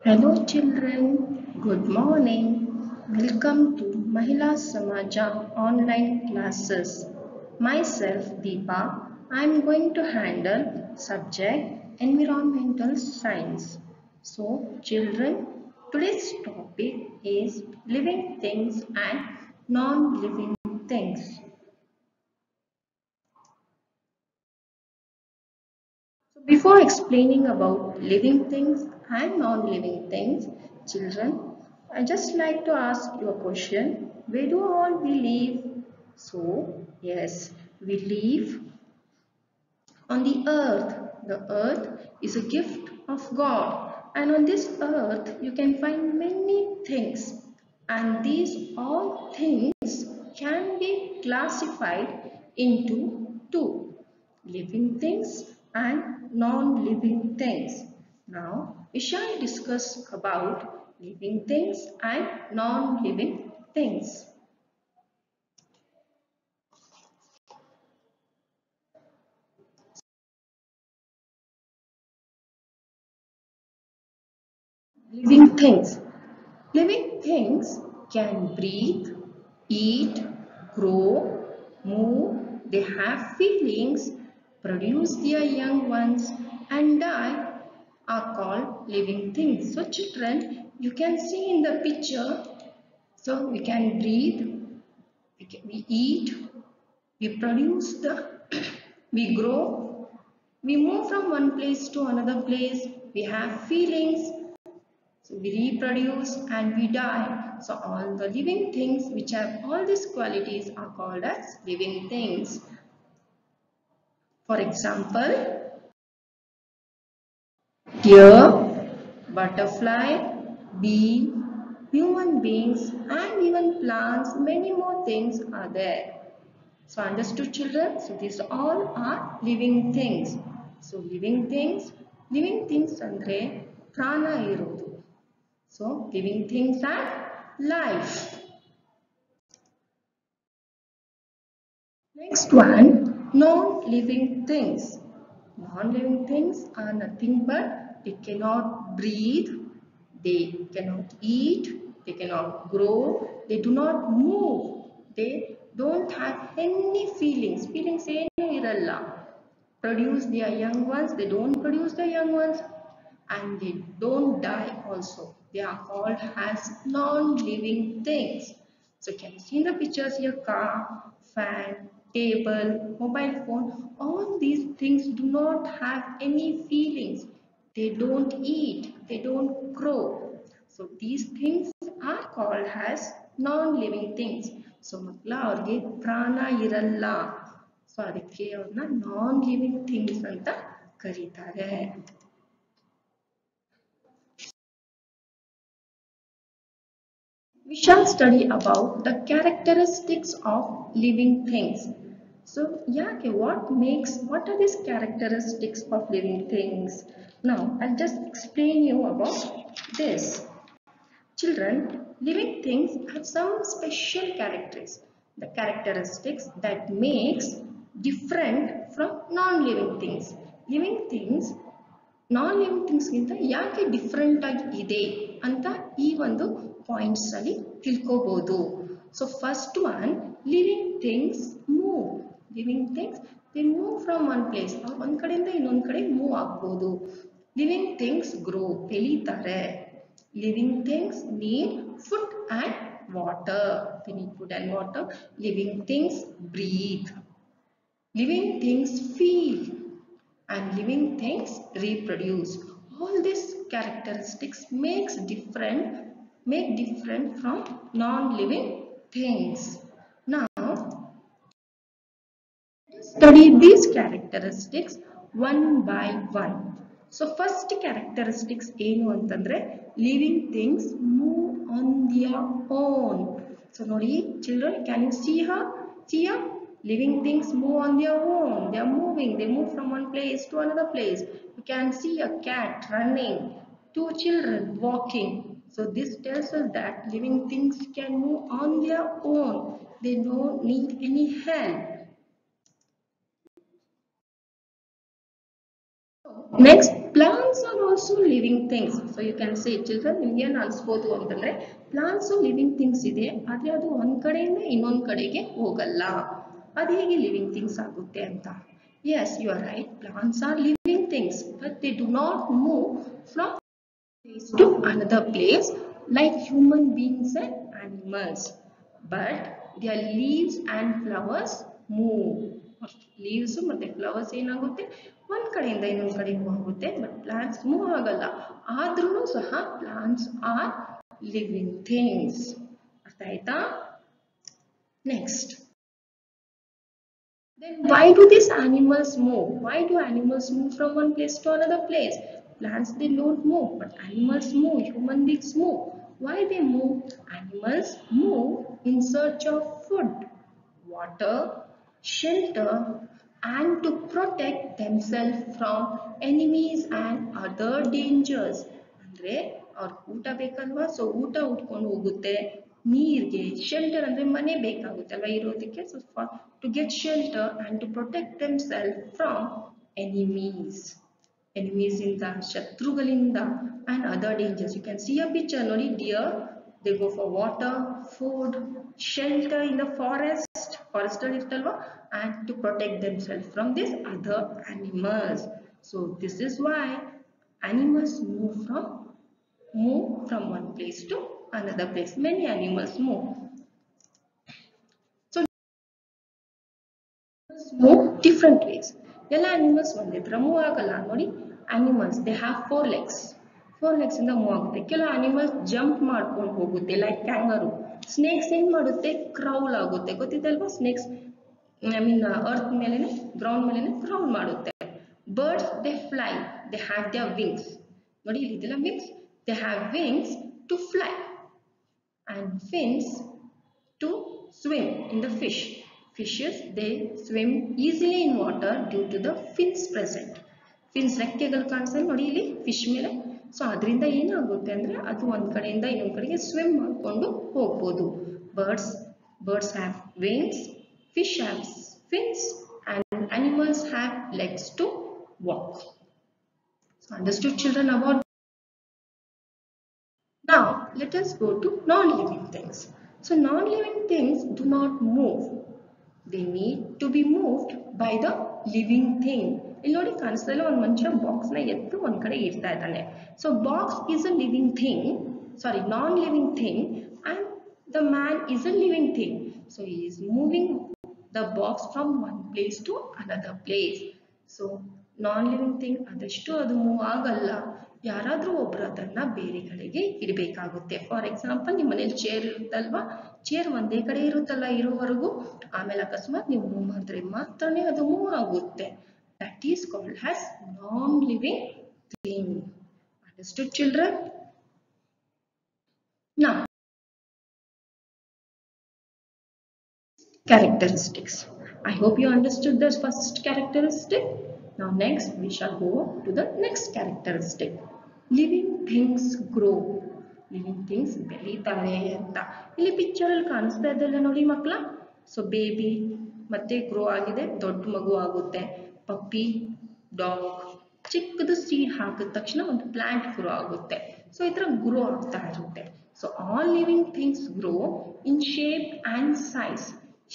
Hello children, good morning. Welcome to Mahila Samaja online classes. Myself Deepa, I am going to handle subject environmental science. So children, today's topic is living things and non-living things. So before explaining about living things and non-living things, children, I just like to ask you a question. Where do all we live? So, yes, we live on the earth. The earth is a gift of God, and on this earth you can find many things, and these all things can be classified into two: living things and non-living things. Now we shall discuss about living things and non-living things. Living things. Living things can breathe, eat, grow, move, they have feelings, produce their young ones, and die are called living things. So, children, you can see in the picture, so we can breathe, we eat, we produce we grow, we move from one place to another place, we have feelings, so we reproduce and we die. So all the living things which have all these qualities are called as living things. For example, deer, butterfly, bee, human beings and even plants, many more things are there. So understood children? So these all are living things. So living things andre prana irodu. So living things are life. Next one, non-living things. Non-living things are nothing but they cannot breathe, they cannot eat, they cannot grow, they do not move, they don't have any feelings. Feelings ಏನು ಇರಲ್ಲ. Produce their young ones, they don't produce their young ones, and they don't die also. They are called as non-living things. So can you see in the pictures here, car, fan, table, mobile phone, all these things do not have any feelings. They don't eat, they don't grow. So these things are called as non-living things. So ಮಕ್ಕಳ ಅವ್ರಿಗೆ ಪ್ರಾಣ ಇರಲ್ಲ. So ಅದಕ್ಕೆ ಅವ್ರನ್ನ non living things ಅಂತ ಕರೀತಾರೆ. We shall study about the characteristics of living things. So, yeah, okay, what are these characteristics of living things? Now, I'll just explain you about this. Children, living things have some special characteristics. The characteristics that makes different from non-living things. Living things non living ಥಿಂಗ್ಸ್ಗಿಂತ ಯಾಕೆ different ಆಗಿ ಇದೆ ಅಂತ ಈ ಒಂದು points ಅಲ್ಲಿ ತಿಳ್ಕೋಬಹುದು. So first one, living things move. Living things they move from one place, ಒಂದ್ ಕಡೆಯಿಂದ ಇನ್ನೊಂದ್ ಕಡೆ ಮೂವ್ ಆಗ್ಬೋದು. ಲಿವಿಂಗ್ ಥಿಂಗ್ಸ್ ಗ್ರೋ, ಬೆಳೀತಾರೆ. Living things need food and water, they need food and water. Living things breathe. Living things feel, and living things reproduce. All these characteristics make different from non-living things. Now, study these characteristics one by one. So first characteristics ಏನು ಅಂತಂದ್ರೆ living things move on their own. So ನೋಡಿ children, can you see her? See her? Living things move on their own. They are moving. They move from one place to another place. You can see a cat running, two children walking. So this tells us that living things can move on their own. They don't need any help. Next, plants are also living things. So you can say children ನಿಮಗೆ ಅನಿಸ್ಬೋದು ಅಂತಂದ್ರೆ plants living things ಇದೆ ಆದ್ರೆ ಅದು ಒಂದ್ ಕಡೆಯಿಂದ ಇನ್ನೊಂದ್ ಕಡೆಗೆ ಹೋಗಲ್ಲ ಅದು ಹೇಗೆ living things ಆಗುತ್ತೆ ಅಂತ. Yes, you are right, plants are living things but they do not move from place to another place like human beings and animals, but their leaves and flowers move. Leaves ಮತ್ತೆ flowers ಏನಾಗುತ್ತೆ ಒಂದ್ ಕಡೆಯಿಂದ ಇನ್ನೊಂದ್ ಕಡೆಗೆ ಹೋಗುತ್ತೆ but plants move ಆಗಲ್ಲ ಆದ್ರೂ ಸಹ plants are living things. ಅರ್ಥ ಆಯ್ತಾ? Next, then why do these animals move? Why do animals move from one place to another place? Plants they don't move, but animals move, human beings move. Why they move? Animals move in search of food, water, shelter, and to protect themselves from enemies and other dangers. ಅಂದ್ರೆ ಅವ್ರ ಊಟ ಬೇಕಲ್ವಾ so ಊಟ ಉಟ್ಕೊಂಡು ಹೋಗುತ್ತೆ ನೀರಿಗೆ shelter ಅಂದ್ರೆ ಮನೆ ಬೇಕಾಗುತ್ತೆ ಅಲ್ವಾ ಇರೋದಕ್ಕೆ so to get shelter and to protect themselves from enemies enemies ಇಂದ ಶತ್ರುಗಳಿಂದ and other dangers. You can see a picture ನೋಡಿ deer they go for water food shelter in the forest ಅಲ್ಲಿ ಇರ್ತಲ್ವಾ and to protect themselves from these other animals. So this is why animals move from one place to another place. Many animals move. So move different ways. All animals ಒಂದೇ ತರ move ಆಗಲ್ಲ ನೋಡಿ. Animals they have four legs ಇಂದ move ಆಗುತ್ತೆ. ಕೆಲವು animals jump ಮಾಡ್ಕೊಂಡು ಹೋಗುತ್ತೆ like kangaroo. Snakes ಏನ್ ಮಾಡುತ್ತೆ ಕ್ರೌಲ್ ಆಗುತ್ತೆ ಗೊತ್ತಿದೆ ಅಲ್ವಾ snakes I mean earth ಮೇಲೆನೆ ground ಮೇಲೆನೆ ಕ್ರೌಲ್ ಮಾಡುತ್ತೆ. Birds they fly, they have their wings. ನೋಡಿ ಇದೆಲ್ಲ wings, they have wings to fly and fins to swim in the fish. Fishes they swim easily in water due to the fins present. Fins ರೆಕ್ಕೆಗಳು ಕಾಣಿಸ್ತಾ ನೋಡಿ ಇಲ್ಲಿ fish ಮೇಲೆ so ಅದರಿಂದ ಏನಾಗುತ್ತೆ ಅಂದ್ರೆ ಅದು ಒಂದ್ ಕಡೆಯಿಂದ ಇನ್ನೊಂದ್ ಕಡೆಗೆ ಸ್ವಿಮ್ ಮಾಡ್ಕೊಂಡು ಹೋಗ್ಬೋದು. Birds have wings, fish have fins, and animals have legs to walk. So understood children about. Now let us go to non-living things. So non-living things do not move. They need to be moved by the living thing. ಇಲ್ಲಿ ನೋಡಿ ಕಾಣಿಸ್ತಾ ಒಂದು ಮನುಷ್ಯ box ನ ಎತ್ತು ಒಂದ್ ಕಡೆ ಇಡ್ತಾ ಇದ್ದಾನೆ. So box is a living thing, sorry non-living thing, and the man is a living thing. So he is moving the box from one place to another place. So non-living thing ಅದಷ್ಟು ಅದು move ಆಗಲ್ಲ ಯಾರಾದ್ರೂ ಒಬ್ರು ಅದನ್ನ ಬೇರೆ ಕಡೆಗೆ ಇಡಬೇಕಾಗುತ್ತೆ. For example ನಿಮ್ಮ ಮನೇಲಿ ಚೇರ್ ಇರುತ್ತಲ್ವಾ ಚೇರ್ ಒಂದೇ ಕಡೆ ಇರುತ್ತಲ್ಲ ಇರೋವರೆಗೂ ಆಮೇಲೆ ಅಕಸ್ಮಾತ್ ನೀವು ಮೂವ್ ಮಾಡಿದ್ರೆ ಮಾತ್ರನೇ ಅದು ಮೂವ್ ಆಗುತ್ತೆ. That is called as non-living thing. Understood children? Now characteristics. I hope you understood the first characteristic. Now next we shall go to the next characteristic. Living things grow. Living things ಬೆಳೀತಾರೆ ಅಂತ ಇಲ್ಲಿ picture ಅಲ್ಲಿ ಕಾಣಿಸ್ತಾ ಇದ್ದಲ್ಲ ನೋಡಿ ಮಕ್ಕಳ. So baby ಮತ್ತೆ grow ಆಗಿದೆ ದೊಡ್ಡ ಮಗು ಆಗುತ್ತೆ. ಪಪ್ಪಿ ಡಾಗ್ ಚಿಕ್ಕದು ಸೀಡ್ ಹಾಕಿದ ತಕ್ಷಣ ಒಂದು ಪ್ಲಾಂಟ್ ಗ್ರೋ ಆಗುತ್ತೆ. ಸೊ ಈ ತರ ಗ್ರೋ ಆಗ್ತಾ ಇರುತ್ತೆ. So all living things grow in shape and size.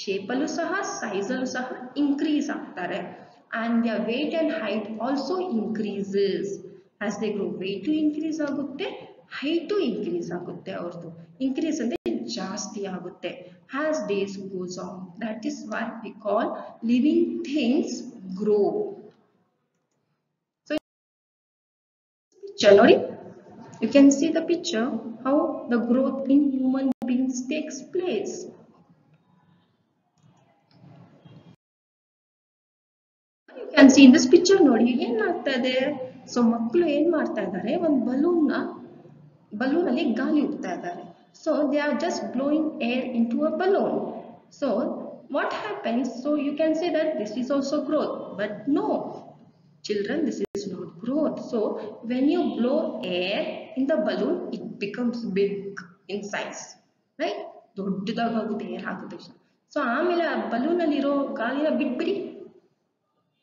Shape ಅಲ್ಲೂ ಸಹ ಸೈಜ್ ಅಲ್ಲೂ ಸಹ ಇನ್ಕ್ರೀಸ್ ಆಗ್ತಾರೆ. and their weight and height also increases. as they grow weight increase ಆಗುತ್ತೆ height increase ಆಗುತ್ತೆ. ಅವ್ರದ್ದು increase ಅಂದ್ರೆ ಜಾಸ್ತಿ ಆಗುತ್ತೆ as days goes on. that is why we call living things grow. so picture ನೋಡಿ you can see the picture how the growth in human beings takes place. You can see in this picture ನೋಡಿ ಏನಾಗ್ತಾ ಇದೆ. So ಮಕ್ಕಳು ಏನ್ ಮಾಡ್ತಾ ಇದ್ದಾರೆ ಒಂದು balloon ಅಲ್ಲಿ ಗಾಳಿ ಉಡ್ತಾ ಇದ್ದಾರೆ. So they are just blowing air into a balloon. So what happens? So you can say that this is also growth, but no children, this is not growth. So when you blow air in the balloon it becomes big in size, right? ದೊಡ್ಡದಾಗುತ್ತೆ air ಹಾಕಿದ ತಕ್ಷಣ. So ಆಮೇಲೆ ಆ balloon ಅಲ್ಲಿ ಇರೋ ಗಾಳಿನ ಬಿಟ್ಬಿಡಿ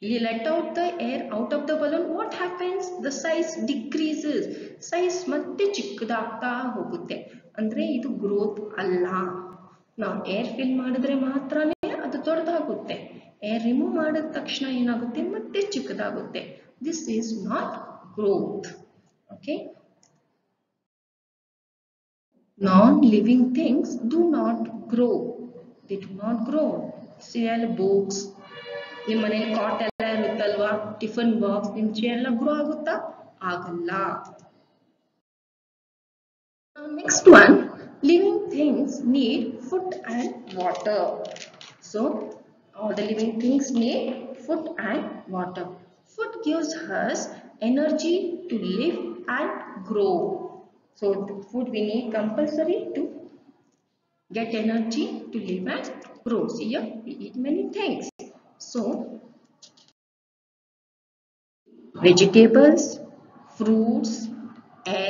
You let out the air out of the balloon, what happens? The size decreases. Size ಮತ್ತೆ ಚಿಕ್ಕದಾಗ್ತಾ ಹೋಗುತ್ತೆ. ಅಂದ್ರೆ ಇದು ಗ್ರೋತ್ ಅಲ್ಲ. ನಾವು ಏರ್ ಫಿಲ್ ಮಾಡಿದ್ರೆ ಮಾತ್ರನೇ ಅದು ದೊಡ್ಡದಾಗುತ್ತೆ. ಏರ್ ರಿಮೂವ್ ಮಾಡಿದ ತಕ್ಷಣ ಏನಾಗುತ್ತೆ? ಮತ್ತೆ ಚಿಕ್ಕದಾಗುತ್ತೆ. This is not growth. Okay. Non-living things do not grow. They do not grow. Cereal books. ನಿಮ್ಮ ಮನೇಲಿ ಕಾಟ್ ಎಲ್ಲ ಇರುತ್ತಲ್ವಾ, ಟಿಫನ್ ಬಾಕ್ಸ್, ನಿಮ್ ಚೇರ್ ಎಲ್ಲ ಗ್ರೋ ಆಗುತ್ತಾ? ಆಗಲ್ಲ. Next one, living things need food and water. So all the living things need food and water. Food gives us energy to live and grow. So the food we need compulsory to get energy to live and grow. See here, we eat many things. So vegetables, fruits,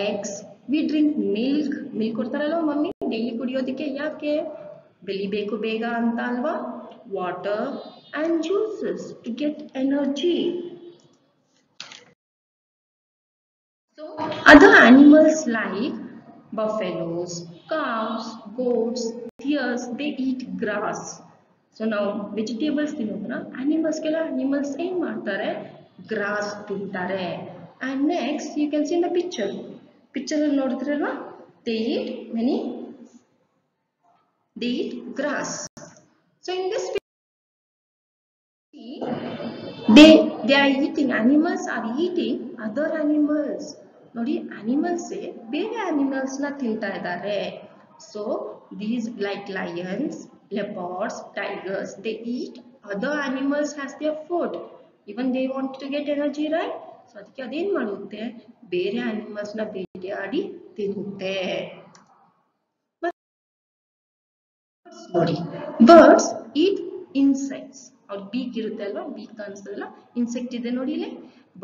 eggs, we drink milk. Milk ಕೊಡ್ತಾರಲ್ವ mummy daily ಕುಡಿಯೋದಕ್ಕೆ, ಯಾಕೆ? ಬೆಳಿಬೇಕು ಬೇಗ ಅಂತ ಅಲ್ವಾ? Water and juices to get energy. So other animals like buffaloes, cows, goats, deers, they eat grass. So now vegetables ತಿನ್ನೋದ್ರ animals ಏನ್ ಮಾಡ್ತಾರೆ? Grass ತಿಂತಾರೆ. And next you can see in the picture ಅಲ್ಲಿ ನೋಡಿದ್ರಲ್ವಾ, they eat grass. So in this they are eating, animals are eating other animals. ನೋಡಿ animals ಬೇರೆ animals ನ ತಿಂತಾ ಇದ್ದಾರೆ. So these like lions, leopards, tigers, they eat other animals as their food. Even they want to get energy, right? So ಅದಕ್ಕೆ ಅದೇನ್ ಮಾಡುತ್ತೆ? ಬೇರೆ animals ನ ಬೇಟೆಯಾಡಿ ತಿನ್ನುತ್ತೆ. ನೋಡಿ birds eat insects. ಅವ್ರ beak ಇರುತ್ತೆ ಅಲ್ವಾ, beak ಕಾಣಿಸ್ತದಲ್ಲ, insect ಇದೆ ನೋಡಿ ಇಲ್ಲಿ.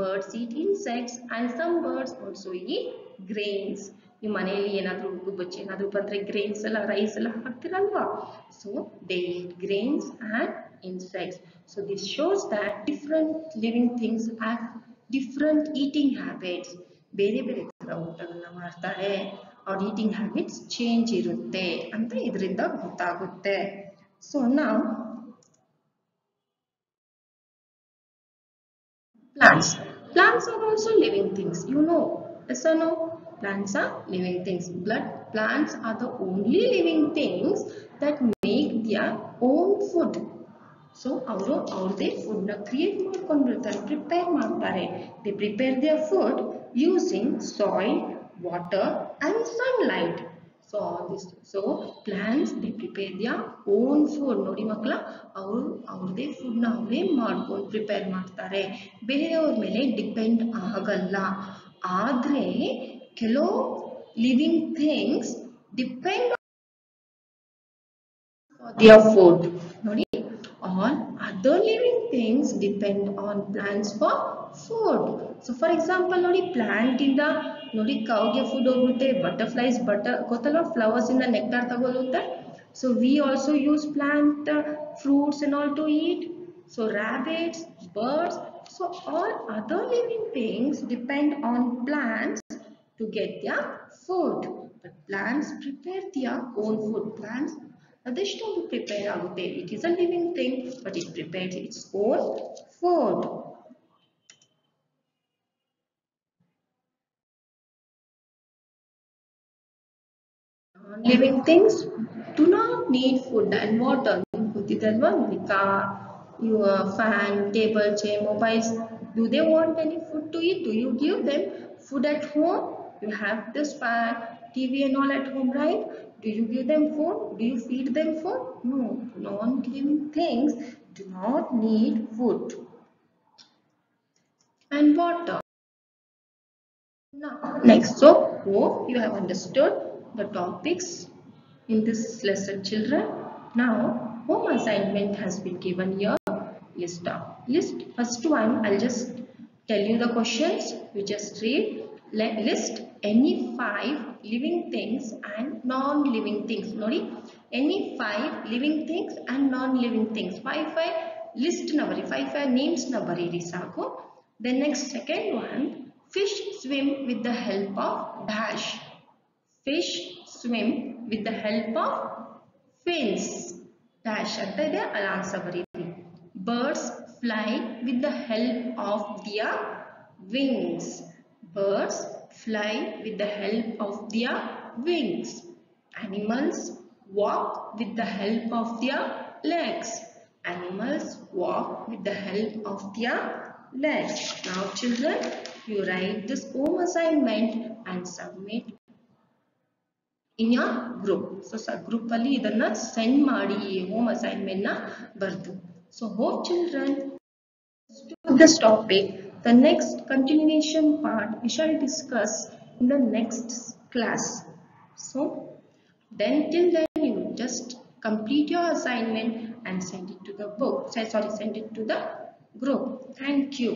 Birds eat insects and some birds also eat grains. ನಿಮ್ಮ ಮನೆಯಲ್ಲಿ ಏನಾದರೂ ಉದ್ದು ಬಚ್ಚಿ ಏನಾದರೂ ಬಂದ್ರೆ grains ಎಲ್ಲ ರೈಸ್ ಎಲ್ಲ ಹಾಕ್ತಿರಲ್ವಾ? So they eat grains and insects. So this shows that different living things have different eating habits. ಬೇರೆ ಬೇರೆ ತರ ಊಟಗಳನ್ನ ಮಾಡ್ತಾರೆ. ಅವ್ರ ಈಟಿಂಗ್ ಹ್ಯಾಬಿಟ್ಸ್ ಚೇಂಜ್ ಇರುತ್ತೆ ಅಂತ ಇದರಿಂದ ಗೊತ್ತಾಗುತ್ತೆ. ಸೊ ನಾವು plants are also living things, you know. Yes or no? Plants are living things, but plants are the only living things that make their own food. So ಅವರು ಅವ್ರದೇ food ನ create ಮಾಡ್ಕೊಂಡಿರ್ತಾರೆ, prepare ಮಾಡ್ತಾರೆ. They prepare their food using soil, water and sunlight. So all this, so plants they prepare their own food. ನೋಡಿ ಮಕ್ಕಳ, ಅವರು ಅವ್ರದೇ food ನ ಅವರೇ ಮಾಡ್ಕೊಂಡು ಪ್ರಿಪೇರ್ ಮಾಡ್ತಾರೆ, ಬೇರೆಯವ್ರ ಮೇಲೆ ಡಿಪೆಂಡ್ ಆಗಲ್ಲ. ಆದ್ರೆ ಕೆಲವು living things depend for their food. ನೋಡಿ, all other living things depend on plants for food. So for example ನೋಡಿ, plant ಇಂದ ನೋಡಿ ಕೌಗೆ ಫುಡ್ ಹೋಗುತ್ತೆ, ಬಟರ್ಫ್ಲೈಸ್ ಗೊತ್ತಲ್ವಾ, ಫ್ಲವರ್ಸ್ ಇಂದ ನೆಕ್ಟಾರ್ ತಗೊಳುತ್ತೆ. So we also use plant fruits and all to eat. So rabbits, birds, so all other living things depend on plants to get their food. But plants prepare their own food. Plants ಅದೆಷ್ಟೊಂದು prepare ಆಗುತ್ತೆ. It is a living thing, but it prepares its own food. Non-living things do not need food and water. ಗೊತ್ತಿದಲ್ವಾ, car, your fan, table, chair, mobiles, do they want any food to eat? Do you give them food at home? You have this fan, TV and all at home, right? Do you give them food? Do you feed them food? No. Non-living things do not need food and water. Now, next, so hope you have understood the topics in this lesson, children. Now, home assignment has been given here. List first one. I'll just tell you the questions. You just read. List any 5 living things and non-living things. Nodi, any 5 living things and non-living things. 5 list na bari 5 names na bariri saku. Then next second one, fish swim with the help of dash. Fish swim with the help of fins dash anta ide ala answer bariri. Birds fly with the help of their wings. Birds fly with the help of their wings. Animals walk with the help of their legs. Animals walk with the help of their legs. Now children, you write this home assignment and submit in your group. So group alli idanna send ಮಾಡಿ home assignment na bardu. So hope children to this topic. The next continuation part we shall discuss in the next class. So then till then you just complete your assignment and send it to the book. Send it to the group. Thank you.